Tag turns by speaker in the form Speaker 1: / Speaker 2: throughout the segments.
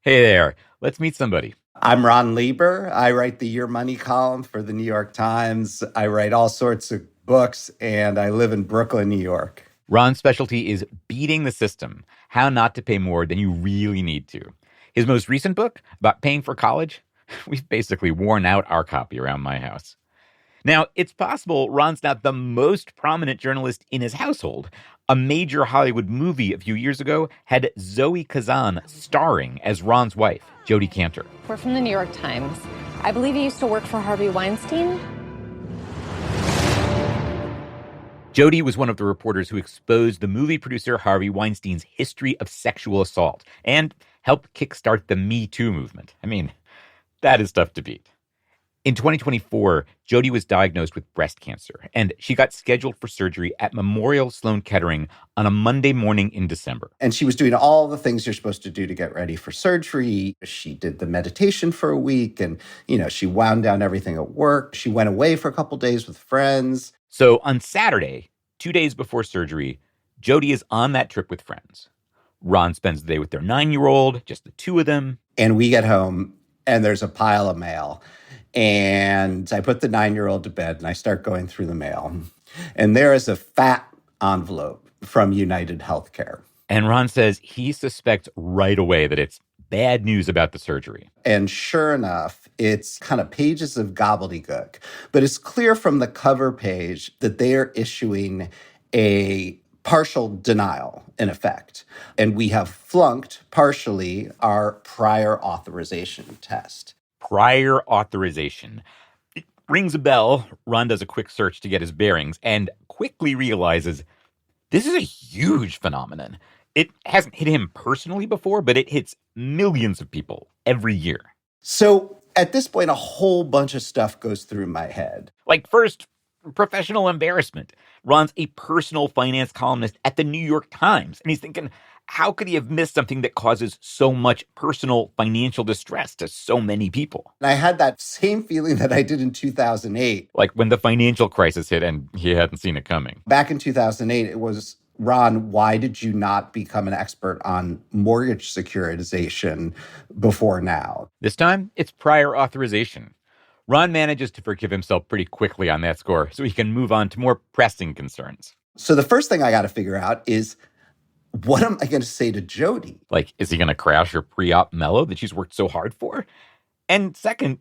Speaker 1: Hey there, let's meet somebody.
Speaker 2: I'm Ron Lieber. I write the Your Money column for the New York Times. I write all sorts of books, and I live in Brooklyn, New York.
Speaker 1: Ron's specialty is beating the system, how not to pay more than you really need to. His most recent book about paying for college, we've basically worn out our copy around my house. Now, it's possible Ron's not the most prominent journalist in his household. A major Hollywood movie a few years ago had Zoe Kazan starring as Ron's wife, Jodi Kantor.
Speaker 3: We're from the New York Times. I believe you used to work for Harvey Weinstein.
Speaker 1: Jodi was one of the reporters who exposed the movie producer Harvey Weinstein's history of sexual assault and helped kickstart the Me Too movement. I mean, that is tough to beat. In 2024, Jodi was diagnosed with breast cancer, and she got scheduled for surgery at Memorial Sloan Kettering on a Monday morning in December.
Speaker 2: And she was doing all the things you're supposed to do to get ready for surgery. She did the meditation for a week, and, she wound down everything at work. She went away for a couple days with friends.
Speaker 1: So on Saturday, 2 days before surgery, Jodi is on that trip with friends. Ron spends the day with their 9-year-old, just the two of them.
Speaker 2: And we get home, and there's a pile of mail. And I put the 9-year-old to bed, and I start going through the mail. And there is a fat envelope from United Healthcare.
Speaker 1: And Ron says he suspects right away that it's bad news about the surgery.
Speaker 2: And sure enough, it's kind of pages of gobbledygook. But it's clear from the cover page that they are issuing a partial denial, in effect. And we have flunked partially our prior authorization test.
Speaker 1: Prior authorization. It rings a bell. Ron does a quick search to get his bearings and quickly realizes this is a huge phenomenon. It hasn't hit him personally before, but it hits millions of people every year.
Speaker 2: So at this point, a whole bunch of stuff goes through my head.
Speaker 1: Like, first, professional embarrassment. Ron's a personal finance columnist at the New York Times, and he's thinking, how could he have missed something that causes so much personal financial distress to so many people?
Speaker 2: And I had that same feeling that I did in 2008.
Speaker 1: Like when the financial crisis hit and he hadn't seen it coming.
Speaker 2: Back in 2008, it was, Ron, why did you not become an expert on mortgage securitization before now?
Speaker 1: This time, it's prior authorization. Ron manages to forgive himself pretty quickly on that score so he can move on to more pressing concerns.
Speaker 2: So the first thing I got to figure out is, what am I going to say to Jodi?
Speaker 1: Like, is he going to crash her pre-op mellow that she's worked so hard for? And second,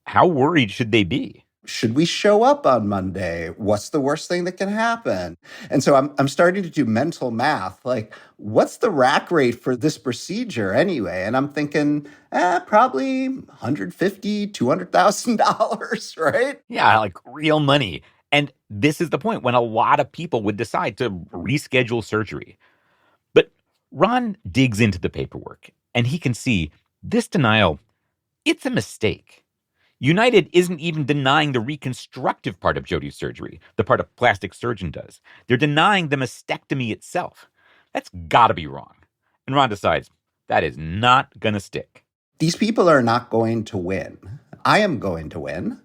Speaker 1: how worried should they be?
Speaker 2: Should we show up on Monday? What's the worst thing that can happen? And so I'm starting to do mental math. Like, what's the rack rate for this procedure anyway? And I'm thinking, probably $150,000, $200,000, right?
Speaker 1: Yeah, like real money. And this is the point when a lot of people would decide to reschedule surgery. But Ron digs into the paperwork, and he can see this denial, it's a mistake. United isn't even denying the reconstructive part of Jodi's surgery, the part a plastic surgeon does. They're denying the mastectomy itself. That's gotta be wrong. And Ron decides that is not gonna stick.
Speaker 2: These people are not going to win. I am going to win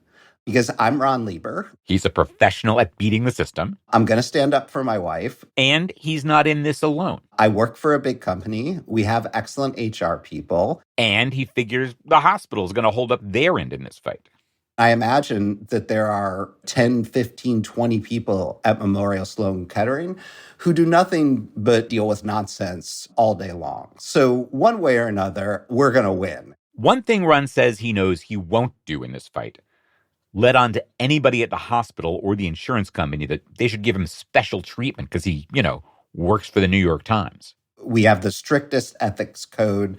Speaker 2: because I'm Ron Lieber.
Speaker 1: He's a professional at beating the system.
Speaker 2: I'm going to stand up for my wife.
Speaker 1: And he's not in this alone.
Speaker 2: I work for a big company. We have excellent HR people.
Speaker 1: And he figures the hospital is going to hold up their end in this fight.
Speaker 2: I imagine that there are 10, 15, 20 people at Memorial Sloan Kettering who do nothing but deal with nonsense all day long. So one way or another, we're going to win.
Speaker 1: One thing Ron says he knows he won't do in this fight: let on to anybody at the hospital or the insurance company that they should give him special treatment because he, works for the New York Times.
Speaker 2: We have the strictest ethics code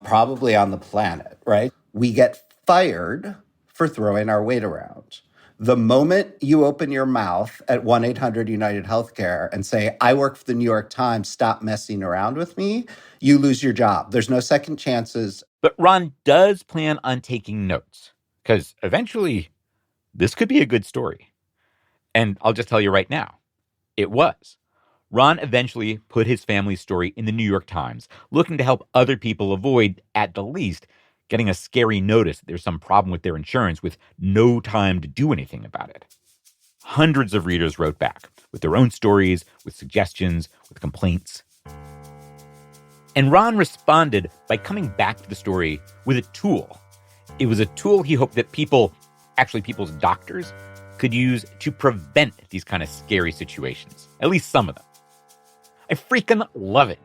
Speaker 2: probably on the planet, right? We get fired for throwing our weight around. The moment you open your mouth at 1-800-United Healthcare and say, I work for the New York Times, stop messing around with me, you lose your job. There's no second chances.
Speaker 1: But Ron does plan on taking notes because eventually this could be a good story. And I'll just tell you right now, it was. Ron eventually put his family's story in the New York Times, looking to help other people avoid, at the least, getting a scary notice that there's some problem with their insurance with no time to do anything about it. Hundreds of readers wrote back with their own stories, with suggestions, with complaints. And Ron responded by coming back to the story with a tool. It was a tool he hoped that people's doctors, could use to prevent these kind of scary situations. At least some of them. I freaking love it.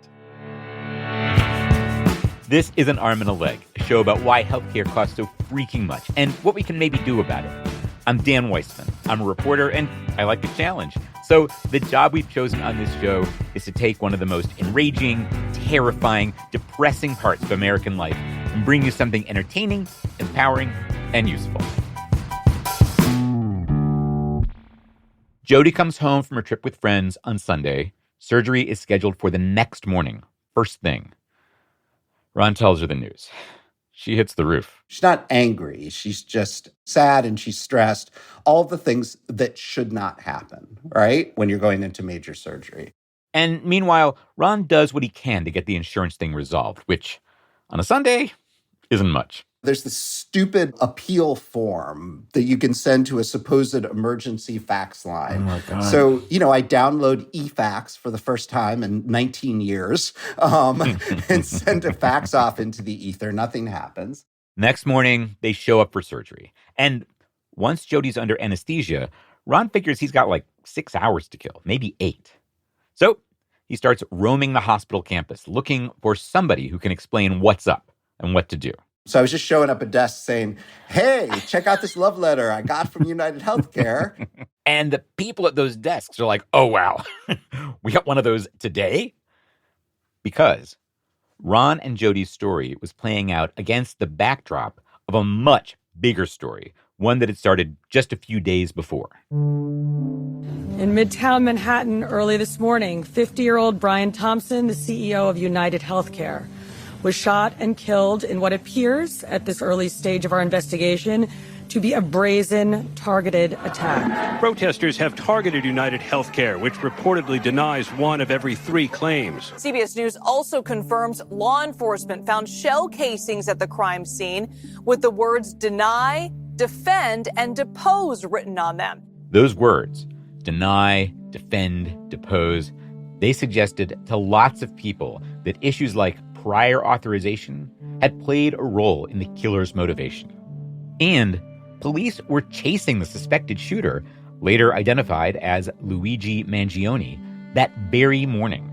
Speaker 1: This is An Arm and a Leg, a show about why healthcare costs so freaking much and what we can maybe do about it. I'm Dan Weissman. I'm a reporter and I like a challenge. So the job we've chosen on this show is to take one of the most enraging, terrifying, depressing parts of American life and bring you something entertaining, empowering, and useful. Jodi comes home from her trip with friends on Sunday. Surgery is scheduled for the next morning, first thing. Ron tells her the news. She hits the roof.
Speaker 2: She's not angry. She's just sad and she's stressed. All the things that should not happen, right? When you're going into major surgery.
Speaker 1: And meanwhile, Ron does what he can to get the insurance thing resolved, which on a Sunday isn't much.
Speaker 2: There's this stupid appeal form that you can send to a supposed emergency fax line.
Speaker 1: Oh my God.
Speaker 2: So, I download eFax for the first time in 19 years and send a fax off into the ether. Nothing happens.
Speaker 1: Next morning, they show up for surgery. And once Jodi's under anesthesia, Ron figures he's got like 6 hours to kill, maybe 8. So he starts roaming the hospital campus, looking for somebody who can explain what's up and what to do.
Speaker 2: So I was just showing up at desks saying, hey, check out this love letter I got from United Healthcare.
Speaker 1: And the people at those desks are like, oh, wow, we got one of those today? Because Ron and Jodi's story was playing out against the backdrop of a much bigger story, one that had started just a few days before.
Speaker 4: In Midtown Manhattan early this morning, 50-year-old Brian Thompson, the CEO of United Healthcare, was shot and killed in what appears, at this early stage of our investigation, to be a brazen, targeted attack.
Speaker 5: Protesters have targeted United Healthcare, which reportedly denies 1 of every 3 claims.
Speaker 6: CBS News also confirms law enforcement found shell casings at the crime scene with the words deny, defend, and depose written on them.
Speaker 1: Those words, deny, defend, depose, they suggested to lots of people that issues like prior authorization had played a role in the killer's motivation. And police were chasing the suspected shooter, later identified as Luigi Mangione, that very morning.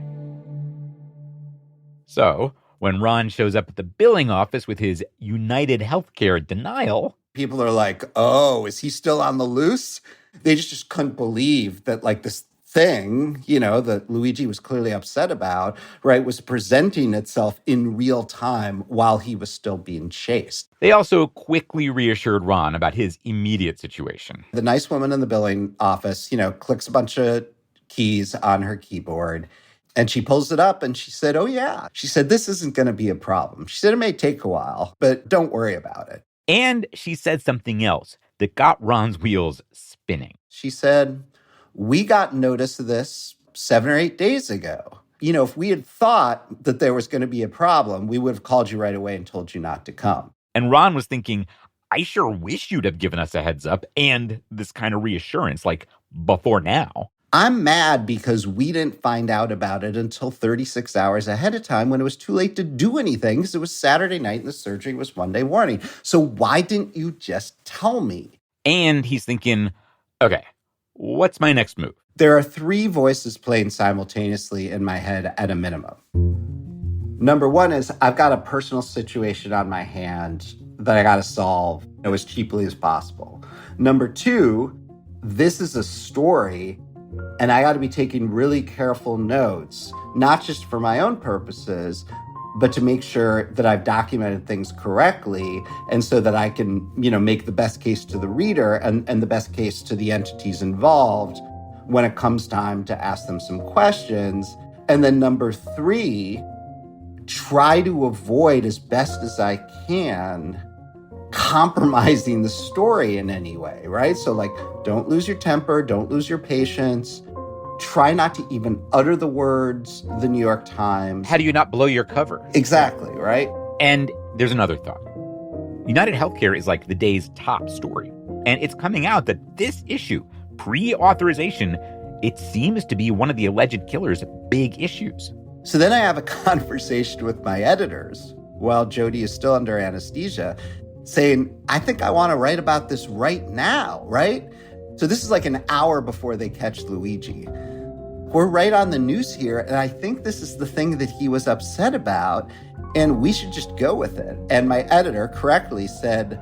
Speaker 1: So, when Ron shows up at the billing office with his United Healthcare denial,
Speaker 2: people are like, oh, is he still on the loose? They just couldn't believe that this thing, that Luigi was clearly upset about, right, was presenting itself in real time while he was still being chased.
Speaker 1: They also quickly reassured Ron about his immediate situation.
Speaker 2: The nice woman in the billing office, clicks a bunch of keys on her keyboard, and she pulls it up and she said, oh yeah. She said, this isn't going to be a problem. She said, it may take a while, but don't worry about it.
Speaker 1: And she said something else that got Ron's wheels spinning.
Speaker 2: She said, we got notice of this 7 or 8 days ago. If we had thought that there was going to be a problem, we would have called you right away and told you not to come.
Speaker 1: And Ron was thinking, I sure wish you'd have given us a heads up and this kind of reassurance, before now.
Speaker 2: I'm mad because we didn't find out about it until 36 hours ahead of time when it was too late to do anything because it was Saturday night and the surgery was Monday morning. So why didn't you just tell me?
Speaker 1: And he's thinking, okay, what's my next move?
Speaker 2: There are 3 voices playing simultaneously in my head at a minimum. Number 1 is I've got a personal situation on my hand that I got to solve as cheaply as possible. Number 2, this is a story and I got to be taking really careful notes, not just for my own purposes, but to make sure that I've documented things correctly and so that I can, make the best case to the reader and the best case to the entities involved when it comes time to ask them some questions. And then number 3, try to avoid as best as I can compromising the story in any way, right? So don't lose your temper, don't lose your patience. Try not to even utter the words the New York Times.
Speaker 1: How do you not blow your cover?
Speaker 2: Exactly, right?
Speaker 1: And there's another thought. United Healthcare is the day's top story. And it's coming out that this issue, pre-authorization, it seems to be one of the alleged killer's big issues.
Speaker 2: So then I have a conversation with my editors while Jodi is still under anesthesia saying, I think I want to write about this right now, right? So this is like an hour before they catch Luigi. We're right on the news here, and I think this is the thing that he was upset about, and we should just go with it. And my editor correctly said,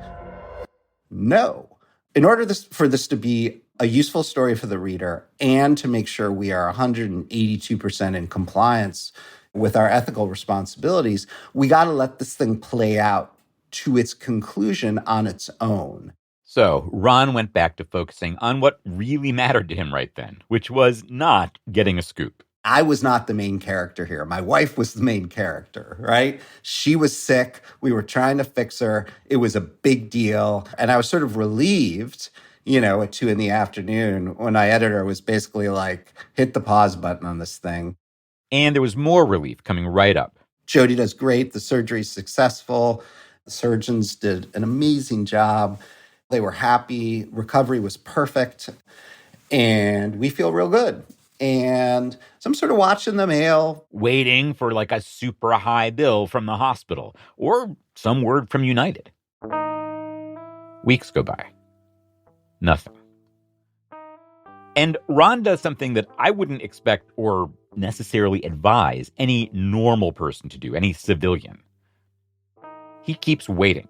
Speaker 2: no. In order for this to be a useful story for the reader and to make sure we are 182% in compliance with our ethical responsibilities, we got to let this thing play out to its conclusion on its own.
Speaker 1: So Ron went back to focusing on what really mattered to him right then, which was not getting a scoop.
Speaker 2: I was not the main character here. My wife was the main character, right? She was sick. We were trying to fix her. It was a big deal. And I was sort of relieved, at 2 p.m. when my editor was basically like, hit the pause button on this thing.
Speaker 1: And there was more relief coming right up.
Speaker 2: Jodi does great. The surgery's successful. The surgeons did an amazing job. They were happy. Recovery was perfect. And we feel real good. And so I'm sort of watching the mail.
Speaker 1: Waiting for like a super high bill from the hospital or some word from United. Weeks go by. Nothing. And Ron does something that I wouldn't expect or necessarily advise any normal person to do, any civilian. He keeps waiting.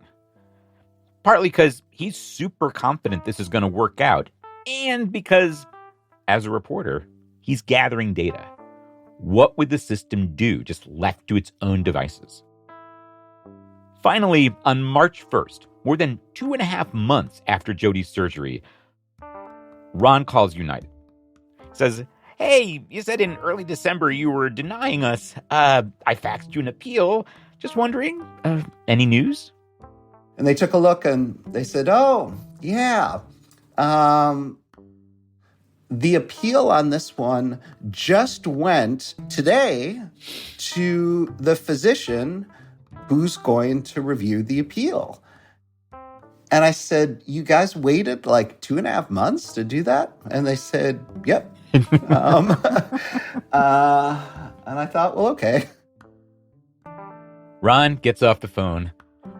Speaker 1: Partly because he's super confident this is going to work out, and because, as a reporter, he's gathering data. What would the system do just left to its own devices? Finally, on March 1st, more than 2.5 months after Jodi's surgery, Ron calls United. Says, hey, you said in early December you were denying us. I faxed you an appeal. Just wondering, any news?
Speaker 2: And they took a look and they said, oh, yeah. The appeal on this one just went today to the physician who's going to review the appeal. And I said, you guys waited like 2.5 months to do that? And they said, yep. And I thought, well, okay.
Speaker 1: Ron gets off the phone,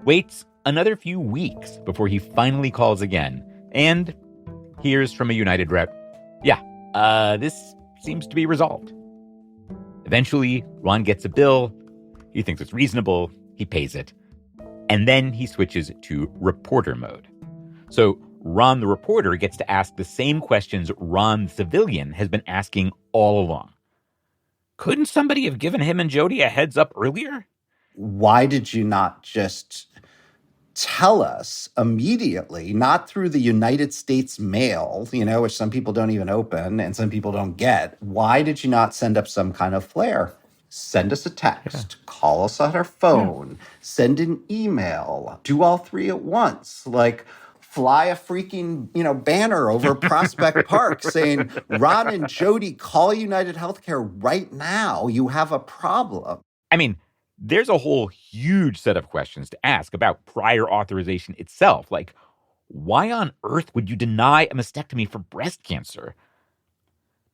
Speaker 1: waits another few weeks before he finally calls again, and hears from a United rep, yeah, this seems to be resolved. Eventually, Ron gets a bill. He thinks it's reasonable. He pays it. And then he switches to reporter mode. So Ron the reporter gets to ask the same questions Ron the civilian has been asking all along. Couldn't somebody have given him and Jodi a heads up earlier?
Speaker 2: Why did you not just tell us immediately, not through the United States mail, which some people don't even open and some people don't get? Why did you not send up some kind of flare? Send us a text, call us on our phone, send an email, do all three at once, like fly a freaking, banner over Prospect Park saying, Ron and Jodi, call United Healthcare right now. You have a problem.
Speaker 1: I mean, there's a whole huge set of questions to ask about prior authorization itself. Like, why on earth would you deny a mastectomy for breast cancer?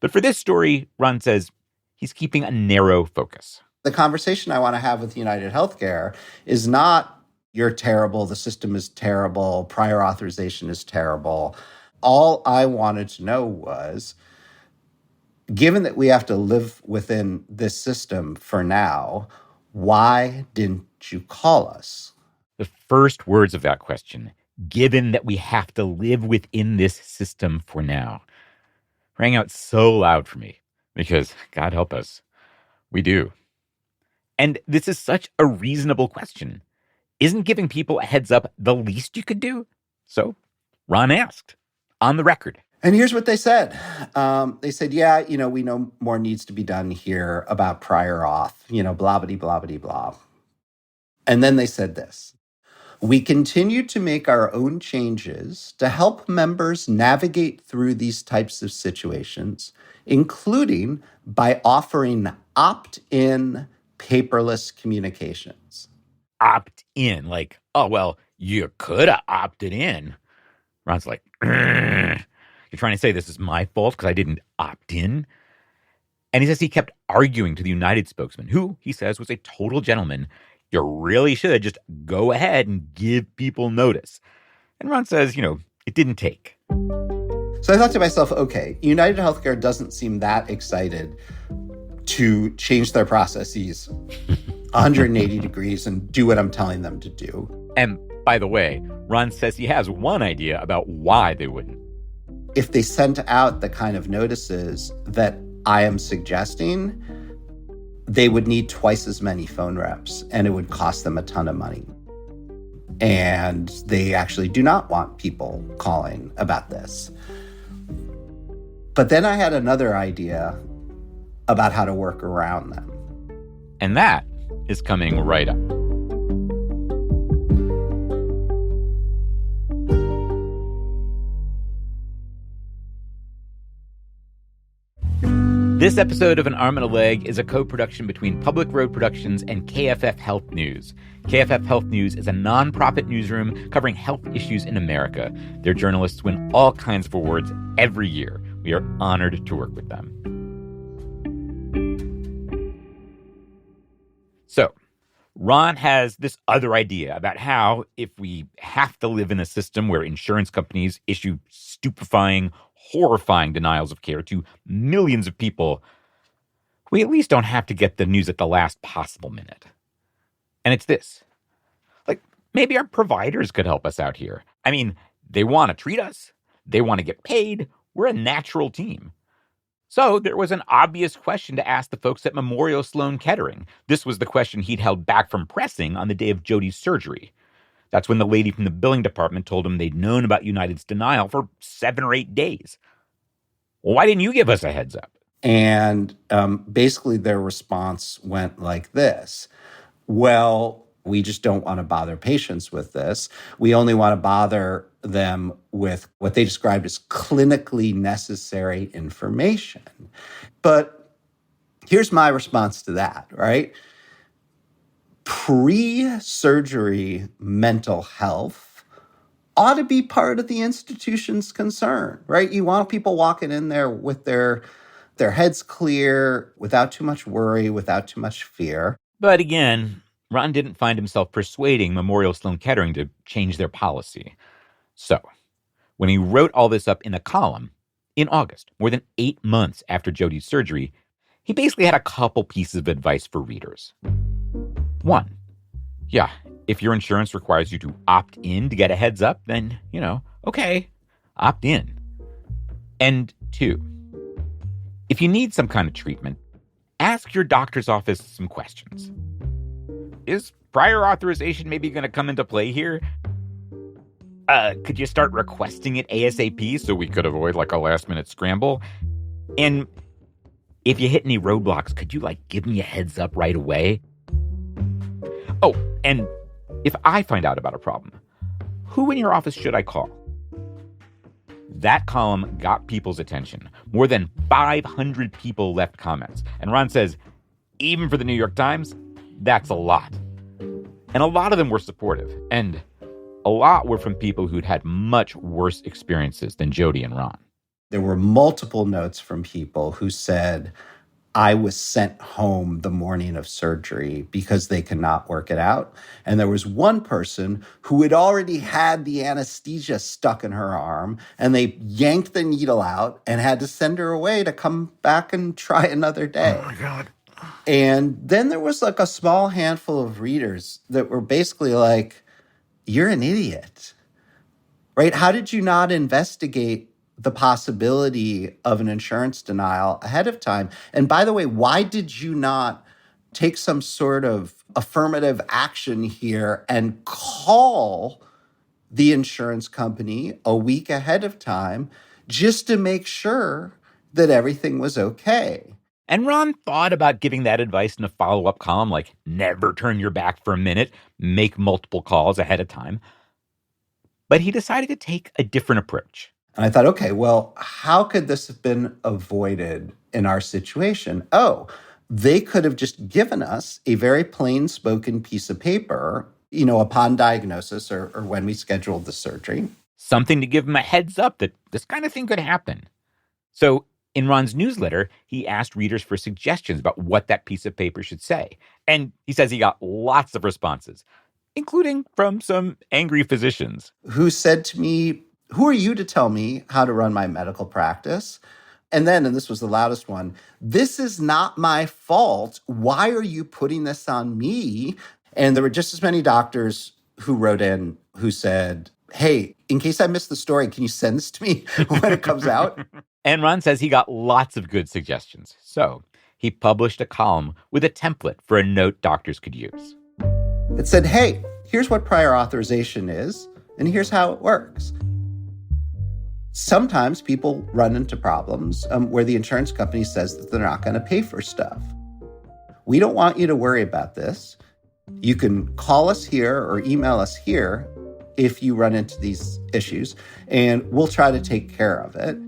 Speaker 1: But for this story, Ron says he's keeping a narrow focus.
Speaker 2: The conversation I want to have with United Healthcare is not, you're terrible, the system is terrible, prior authorization is terrible. All I wanted to know was, given that we have to live within this system for now, why didn't you call us?
Speaker 1: The first words of that question, given that we have to live within this system for now, rang out so loud for me because, God help us, we do. And this is such a reasonable question. Isn't giving people a heads up the least you could do? So Ron asked, on the record.
Speaker 2: And here's what they said. They said, yeah, we know more needs to be done here about prior auth, blah. And then they said this. We continue to make our own changes to help members navigate through these types of situations, including by offering opt-in paperless communications.
Speaker 1: Opt-in, like, oh, well, you could have opted in. Ron's like, you're trying to say this is my fault because I didn't opt in? And he says he kept arguing to the United spokesman, who he says was a total gentleman. You really should just go ahead and give people notice. And Ron says, it didn't take.
Speaker 2: So I thought to myself, okay, United Healthcare doesn't seem that excited to change their processes 180 degrees and do what I'm telling them to do.
Speaker 1: And by the way, Ron says he has one idea about why they wouldn't.
Speaker 2: If they sent out the kind of notices that I am suggesting, they would need twice as many phone reps, and it would cost them a ton of money. And they actually do not want people calling about this. But then I had another idea about how to work around them.
Speaker 1: And that is coming right up. This episode of An Arm and a Leg is a co-production between Public Road Productions and KFF Health News. KFF Health News is a nonprofit newsroom covering health issues in America. Their journalists win all kinds of awards every year. We are honored to work with them. So, Ron has this other idea about how, if we have to live in a system where insurance companies issue stupefying, horrifying denials of care to millions of people, we at least don't have to get the news at the last possible minute. And it's this. Maybe our providers could help us out here. I mean, they want to treat us. They want to get paid. We're a natural team. So there was an obvious question to ask the folks at Memorial Sloan Kettering. This was the question he'd held back from pressing on the day of Jodi's surgery. That's when the lady from the billing department told him they'd known about United's denial for 7 or 8 days. Well, why didn't you give us a heads up?
Speaker 2: And basically their response went like this. Well, we just don't want to bother patients with this. We only want to bother them with what they described as clinically necessary information. But here's my response to that, right? Pre-surgery mental health ought to be part of the institution's concern, right? You want people walking in there with their heads clear, without too much worry, without too much fear.
Speaker 1: But again, Ron didn't find himself persuading Memorial Sloan Kettering to change their policy. So, when he wrote all this up in a column in August, more than 8 months after Jodi's surgery, he basically had a couple pieces of advice for readers. 1, if your insurance requires you to opt in to get a heads up, then, okay, opt in. And 2, if you need some kind of treatment, ask your doctor's office some questions. Is prior authorization maybe going to come into play here? Could you start requesting it ASAP so we could avoid a last-minute scramble? And if you hit any roadblocks, could you give me a heads up right away? Oh, and if I find out about a problem, who in your office should I call? That column got people's attention. More than 500 people left comments. And Ron says, even for the New York Times, that's a lot. And a lot of them were supportive. And a lot were from people who'd had much worse experiences than Jodi and Ron.
Speaker 2: There were multiple notes from people who said, I was sent home the morning of surgery because they could not work it out. And there was one person who had already had the anesthesia stuck in her arm, and they yanked the needle out and had to send her away to come back and try another day.
Speaker 1: Oh, my God.
Speaker 2: And then there was a small handful of readers that were basically like, you're an idiot, right? How did you not investigate the possibility of an insurance denial ahead of time? And by the way, why did you not take some sort of affirmative action here and call the insurance company a week ahead of time just to make sure that everything was okay?
Speaker 1: And Ron thought about giving that advice in a follow-up column, never turn your back for a minute, make multiple calls ahead of time. But he decided to take a different approach.
Speaker 2: And I thought, okay, well, how could this have been avoided in our situation? Oh, they could have just given us a very plain spoken piece of paper, upon diagnosis or when we scheduled the surgery.
Speaker 1: Something to give them a heads up that this kind of thing could happen. So In Ron's newsletter, he asked readers for suggestions about what that piece of paper should say. And he says he got lots of responses, including from some angry physicians.
Speaker 2: Who said to me, "Who are you to tell me how to run my medical practice?" And then, and this was the loudest one, "This is not my fault. Why are you putting this on me?" And there were just as many doctors who wrote in who said, "Hey, in case I missed the story, can you send this to me when it comes out?"
Speaker 1: And Ron says he got lots of good suggestions. So he published a column with a template for a note doctors could use.
Speaker 2: It said, "Hey, here's what prior authorization is, and here's how it works." Sometimes people run into problems where the insurance company says that they're not going to pay for stuff. We don't want you to worry about this. You can call us here or email us here if you run into these issues, and we'll try to take care of it.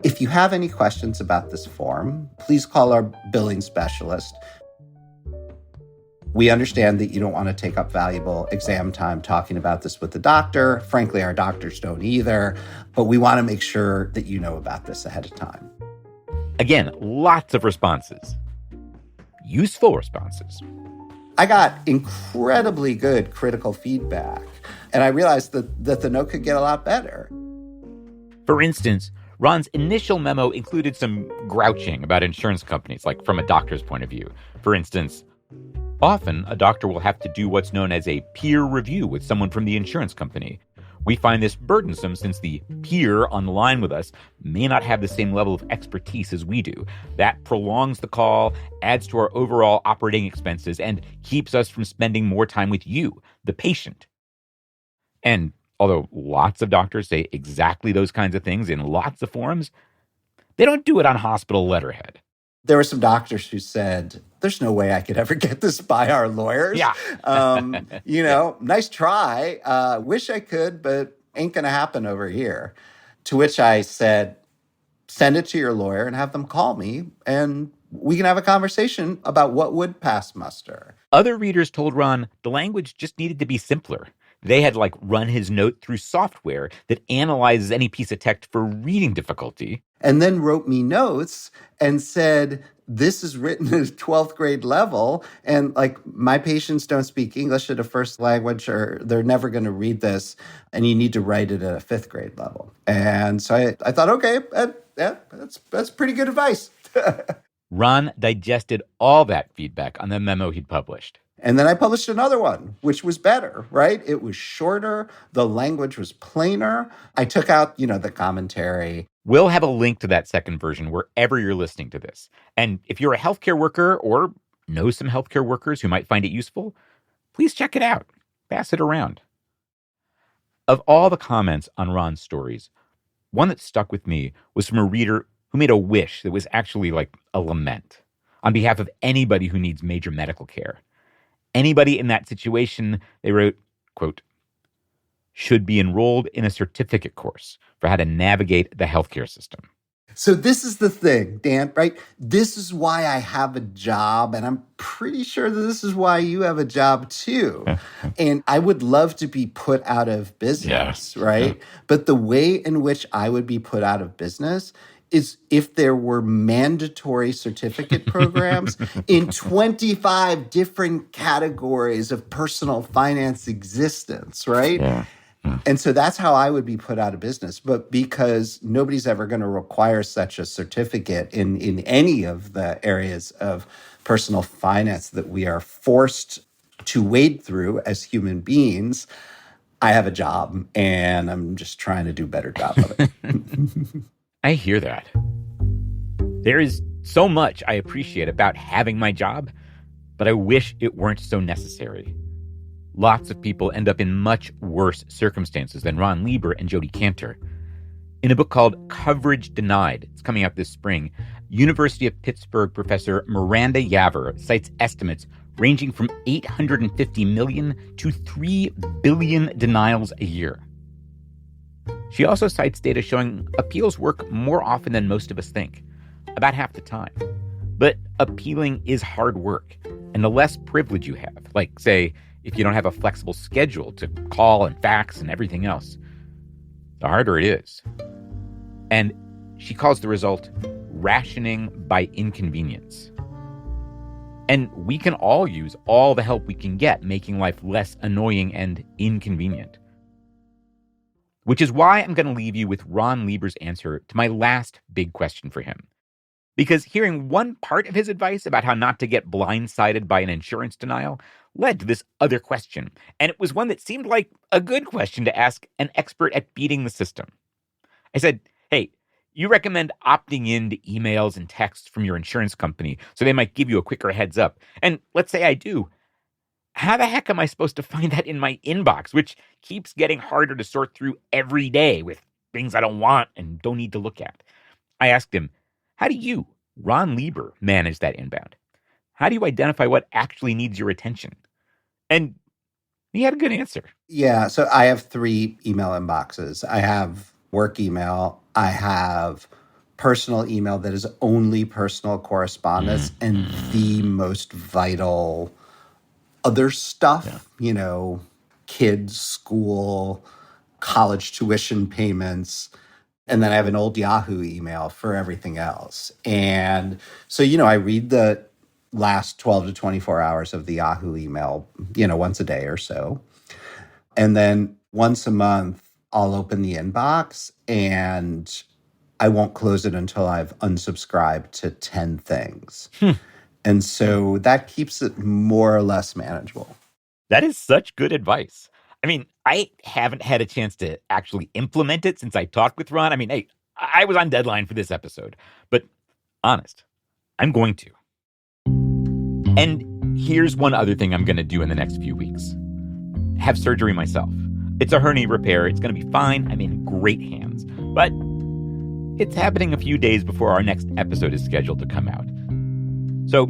Speaker 2: If you have any questions about this form, please call our billing specialist. We understand that you don't want to take up valuable exam time talking about this with the doctor. Frankly, our doctors don't either, but we want to make sure that you know about this ahead of time.
Speaker 1: Again, lots of responses. Useful responses.
Speaker 2: I got incredibly good critical feedback, and I realized that the note could get a lot better.
Speaker 1: For instance, Ron's initial memo included some grouching about insurance companies, like from a doctor's point of view. For instance, often a doctor will have to do what's known as a peer review with someone from the insurance company. We find this burdensome since the peer on the line with us may not have the same level of expertise as we do. That prolongs the call, adds to our overall operating expenses, and keeps us from spending more time with you, the patient. And although lots of doctors say exactly those kinds of things in lots of forums, they don't do it on hospital letterhead.
Speaker 2: There were some doctors who said, "There's no way I could ever get this by our lawyers."
Speaker 1: Yeah.
Speaker 2: Nice try. Wish I could, but ain't going to happen over here. To which I said, send it to your lawyer and have them call me, and we can have a conversation about what would pass muster.
Speaker 1: Other readers told Ron the language just needed to be simpler. They had run his note through software that analyzes any piece of text for reading difficulty.
Speaker 2: And then wrote me notes and said, this is written at 12th grade level. And my patients don't speak English at a first language, or they're never going to read this. And you need to write it at a 5th grade level. And so I thought, okay, that's pretty good advice.
Speaker 1: Ron digested all that feedback on the memo he'd published.
Speaker 2: And then I published another one, which was better, right? It was shorter. The language was plainer. I took out, the commentary.
Speaker 1: We'll have a link to that second version wherever you're listening to this. And if you're a healthcare worker or know some healthcare workers who might find it useful, please check it out. Pass it around. Of all the comments on Ron's stories, one that stuck with me was from a reader who made a wish that was actually a lament on behalf of anybody who needs major medical care. Anybody in that situation, they wrote, quote, should be enrolled in a certificate course for how to navigate the healthcare system.
Speaker 2: So this is the thing, Dan, right? This is why I have a job, and I'm pretty sure that this is why you have a job too. And I would love to be put out of business, right? Yeah. But the way in which I would be put out of business is if there were mandatory certificate programs in 25 different categories of personal finance existence, right? Yeah. And so that's how I would be put out of business. But because nobody's ever going to require such a certificate in any of the areas of personal finance that we are forced to wade through as human beings, I have a job and I'm just trying to do a better job of it.
Speaker 1: I hear that. There is so much I appreciate about having my job, but I wish it weren't so necessary. Lots of people end up in much worse circumstances than Ron Lieber and Jodi Kantor. In a book called Coverage Denied, it's coming out this spring, University of Pittsburgh professor Miranda Yaver cites estimates ranging from 850 million to 3 billion denials a year. She also cites data showing appeals work more often than most of us think, about half the time. But appealing is hard work, and the less privilege you have, say, if you don't have a flexible schedule to call and fax and everything else, the harder it is. And She calls the result rationing by inconvenience. And we can all use all the help we can get, making life less annoying and inconvenient. Which is why I'm going to leave you with Ron Lieber's answer to my last big question for him. Because hearing one part of his advice about how not to get blindsided by an insurance denial led to this other question. And it was one that seemed like a good question to ask an expert at beating the system. I said, hey, you recommend opting in to emails and texts from your insurance company so they might give you a quicker heads up. And let's say I do. How the heck am I supposed to find that in my inbox, which keeps getting harder to sort through every day with things I don't want and don't need to look at? I asked him, how do you, Ron Lieber, manage that inbound? How do you identify what actually needs your attention? And he had a good answer.
Speaker 2: Yeah, so I have 3 email inboxes. I have work email, I have personal email that is only personal correspondence, and the most vital other stuff, kids, school, college tuition payments. And then I have an old Yahoo email for everything else. And so, I read the last 12 to 24 hours of the Yahoo email, once a day or so. And then once a month, I'll open the inbox and I won't close it until I've unsubscribed to 10 things. And so that keeps it more or less manageable.
Speaker 1: That is such good advice. I mean, I haven't had a chance to actually implement it since I talked with Ron. I mean, hey, I was on deadline for this episode, but honest, I'm going to. And here's one other thing I'm going to do in the next few weeks. Have surgery myself. It's a hernia repair. It's going to be fine. I'm in great hands. But it's happening a few days before our next episode is scheduled to come out. So,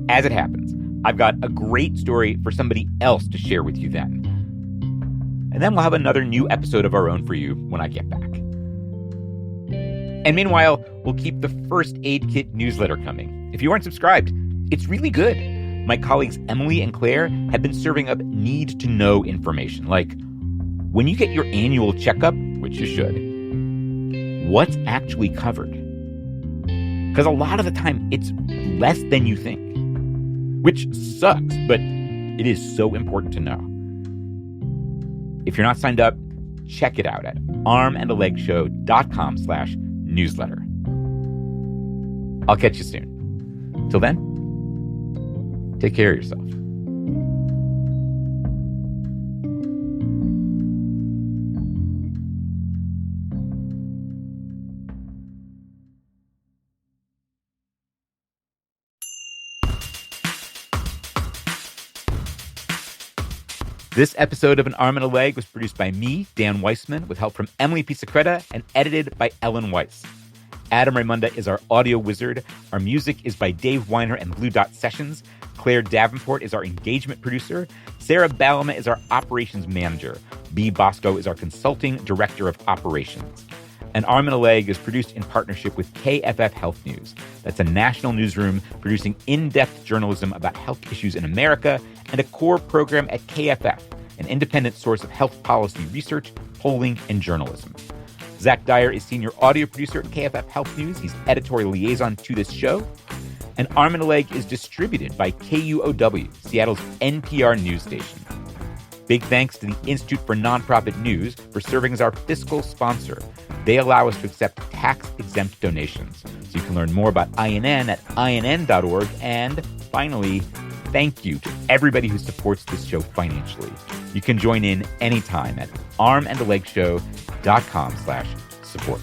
Speaker 1: as it happens, I've got a great story for somebody else to share with you then. And then we'll have another new episode of our own for you when I get back. And meanwhile, we'll keep the First Aid Kit newsletter coming. If you aren't subscribed, it's really good. My colleagues Emily and Claire have been serving up need-to-know information, like when you get your annual checkup, which you should, what's actually covered? Because a lot of the time, it's less than you think, which sucks, but it is so important to know. If you're not signed up, check it out at armandalegshow.com/newsletter. I'll catch you soon. Till then, take care of yourself. This episode of An Arm and a Leg was produced by me, Dan Weissman, with help from Emily Pisacreta and edited by Ellen Weiss. Adam Raimunda is our audio wizard. Our music is by Dave Weiner and Blue Dot Sessions. Claire Davenport is our engagement producer. Sarah Balama is our operations manager. B. Bosco is our consulting director of operations. An Arm and a Leg is produced in partnership with KFF Health News. That's a national newsroom producing in-depth journalism about health issues in America and a core program at KFF, an independent source of health policy research, polling, and journalism. Zach Dyer is senior audio producer at KFF Health News. He's editorial liaison to this show. An Arm and a Leg is distributed by KUOW, Seattle's NPR news station. Big thanks to the Institute for Nonprofit News for serving as our fiscal sponsor. They allow us to accept tax-exempt donations. So you can learn more about INN at inn.org. And finally, thank you to everybody who supports this show financially. You can join in anytime at armandalegshow.com/support.